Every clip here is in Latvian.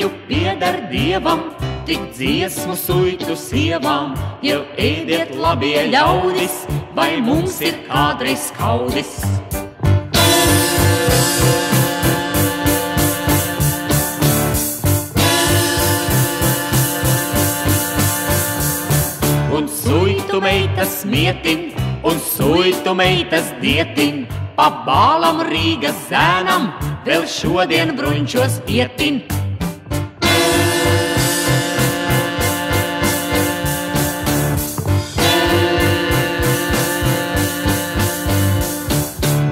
zirņu pieder Dievam, tik dziesmu suitu sievām, jau ēdiet labie ļaudis, vai mums ir kādreiz kaudis. Un suitu meitas mietin, un suitu meitas dietin, pa bālam Rīgas zēnam, vēl šodien bruņčos ietin.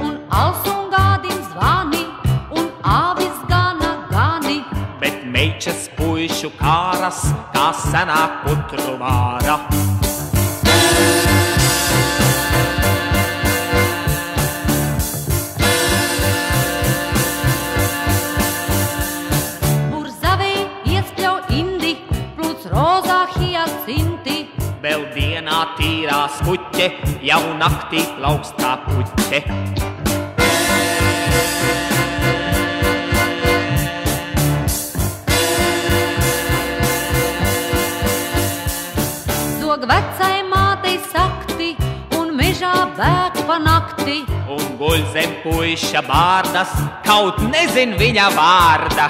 Un als un gādim zvani, un āvis gana gani, Bet meičas puišu kāras, kā senāk putru vāra. Burzavei iespļau indi, plūc rozā hiacinti. Vēl dienā tīrā skuķe, jau naktī plaukst kā puķe. Zog vecai mātei sakti, un mežā bēg pa nakti. Un guļ zem puiša bārdas, kaut nezin viņa vārda.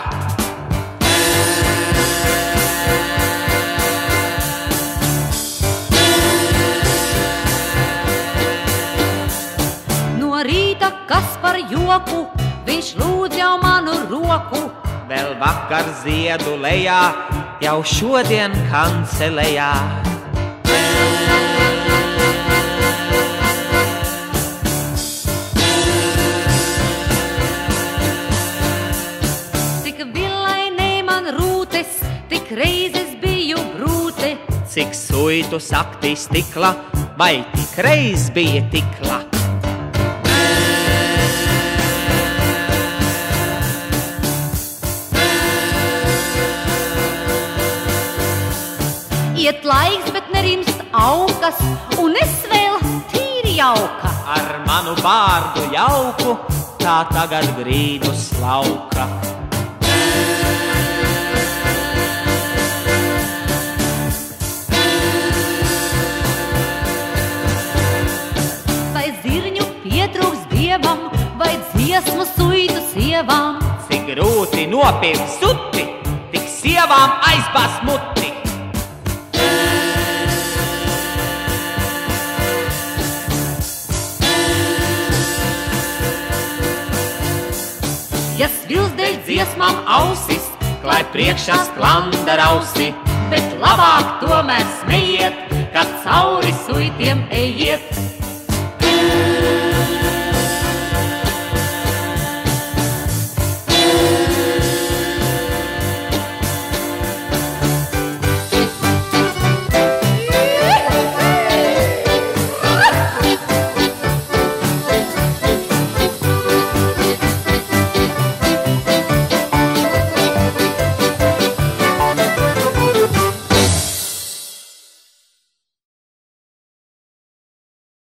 No rīta kas par joku, viņš lūdz jau manu roku. Vēl vakar ziedu lejā, jau šodien kancelējā. Tik villainei man rūtes, tik reizes biju brūte. Cik suitu sakti stikla, vai tik reiz bija tikla? Iet laiks, bet nerimst aukas, un es vēl tīri jauka. Ar manu bārdu jauku, tā tagad grīdus lauka. Vai zirņu pietrūks Dievam, vai dziesmu suitu sievām? Cik grūti nopirkt suti, tik sievām aizbās muti. Ja svils dēļ Dziesmām ausis, klai priekšā sklanda rausi, bet labāk tomēr smejiet, kad cauri suitiem ejiet.